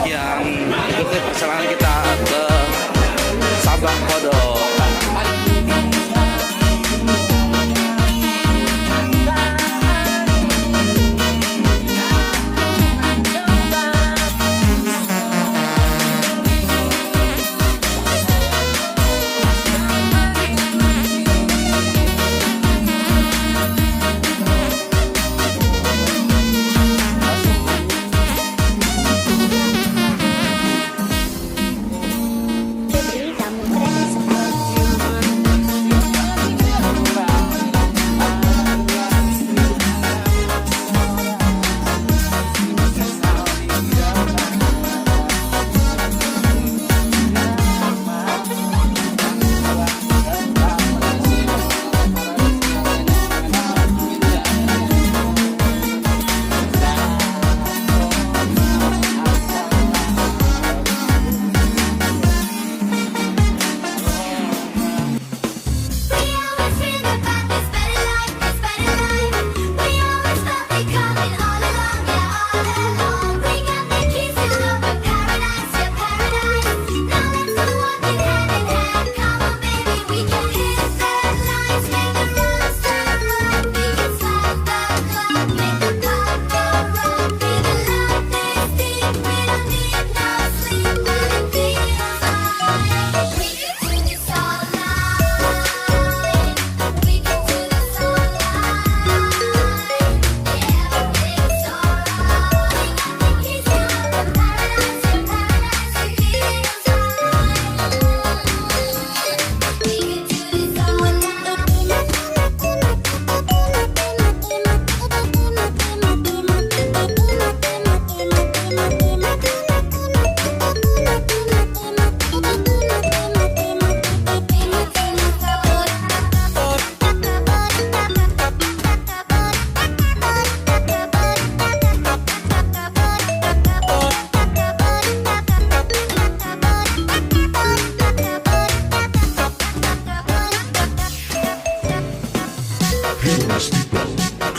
yang ikuti perjalanan kita ke Sabang Kodok.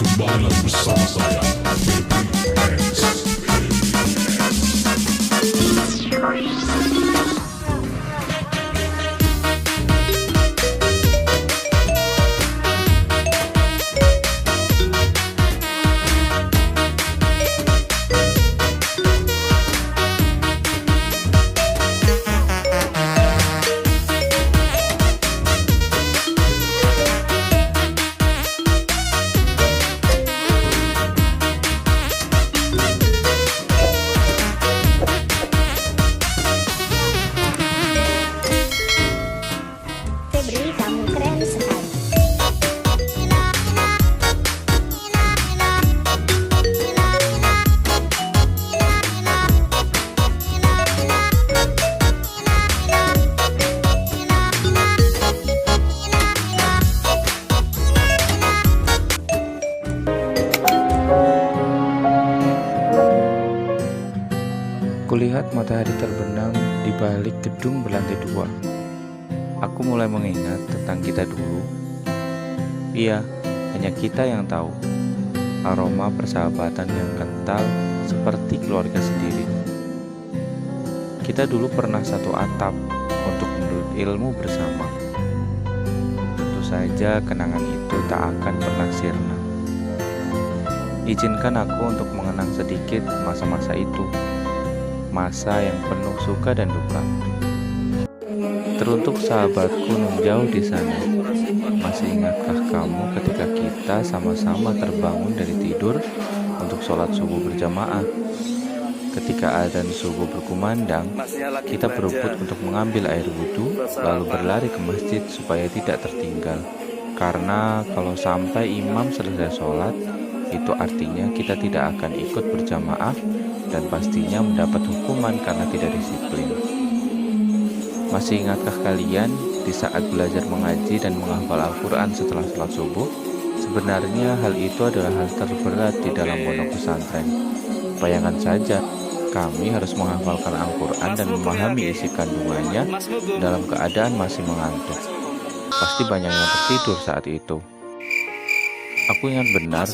Kembali bersama saya, Baby Hands. Kamu keren sekali. Kulihat matahari terbenam di balik gedung berlantai 2. Aku mulai mengingat tentang kita dulu. Iya, hanya kita yang tahu aroma persahabatan yang kental seperti keluarga sendiri. Kita dulu pernah satu atap untuk menuntut ilmu bersama. Tentu saja kenangan itu tak akan pernah sirna. Izinkan aku untuk mengenang sedikit masa-masa itu. masa yang penuh suka dan duka. Teruntuk sahabatku nun jauh di sana, masih ingatkah kamu ketika kita sama-sama terbangun dari tidur untuk sholat subuh berjamaah? Ketika adzan subuh berkumandang, kita berebut untuk mengambil air wudhu, lalu berlari ke masjid supaya tidak tertinggal. Karena kalau sampai imam selesai sholat, itu artinya kita tidak akan ikut berjamaah dan pastinya mendapat hukuman karena tidak disiplin. Masih ingatkah kalian di saat belajar mengaji dan menghafal Al-Quran setelah sholat subuh? Sebenarnya hal itu adalah hal terberat di dalam pondok pesantren. Bayangkan saja, kami harus menghafalkan Al-Quran dan memahami isi kandungannya dalam keadaan masih mengantuk. Pasti banyak yang tertidur saat itu. Aku ingat benar,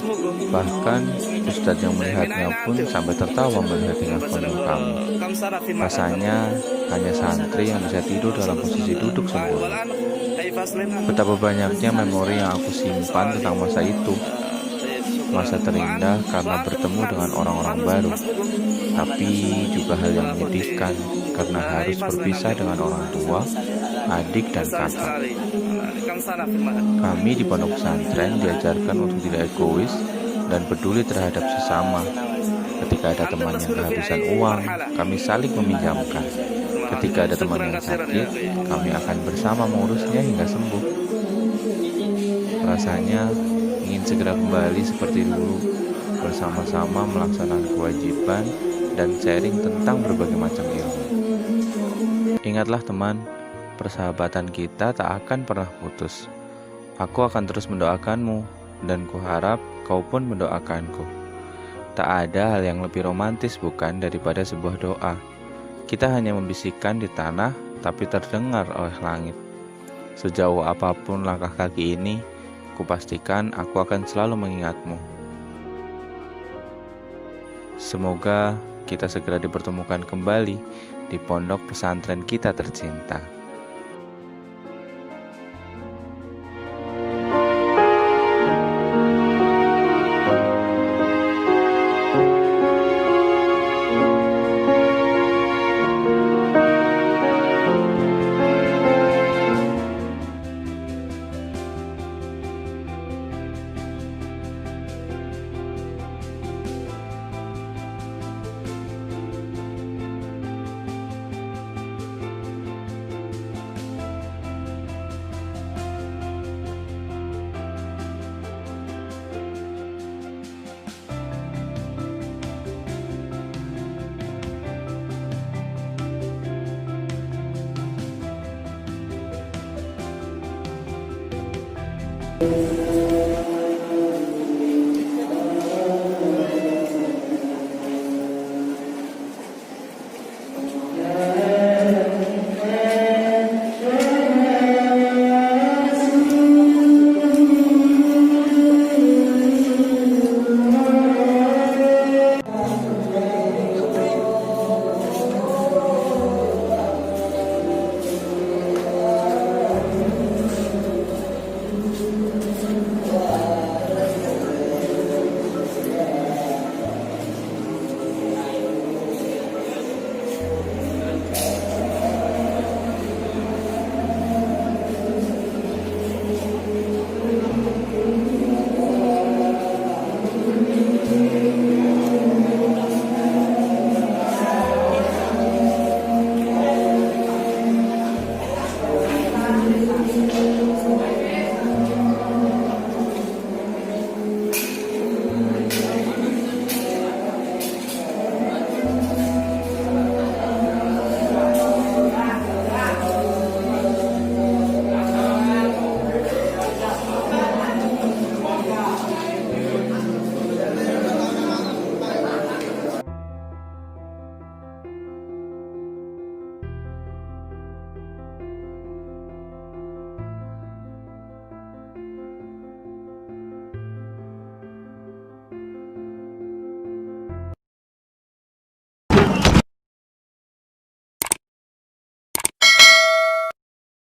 bahkan ustadz yang melihatnya pun sampai tertawa melihat tingkah konyol kami. Rasanya hanya santri yang bisa tidur dalam posisi duduk sempurna. Betapa banyaknya memori yang aku simpan tentang masa itu. Masa terindah karena bertemu dengan orang-orang baru, tapi juga hal yang menyedihkan karena harus berpisah dengan orang tua, adik, dan kakak. Kami di pondok pesantren diajarkan untuk tidak egois dan peduli terhadap sesama. Ketika ada teman yang kehabisan uang, kami saling meminjamkan. Ketika ada teman yang sakit, kami akan bersama mengurusnya hingga sembuh. Rasanya ingin segera kembali seperti dulu, bersama-sama melaksanakan kewajiban dan sharing tentang berbagai macam ilmu. Ingatlah teman, persahabatan kita tak akan pernah putus. Aku akan terus mendoakanmu, dan kuharap kau pun mendoakanku. Tak ada hal yang lebih romantis bukan daripada sebuah doa. Kita hanya membisikkan di tanah, tapi terdengar oleh langit. Sejauh apapun langkah kaki ini, kupastikan aku akan selalu mengingatmu. Semoga kita segera dipertemukan kembali di pondok pesantren kita tercinta. Thank you.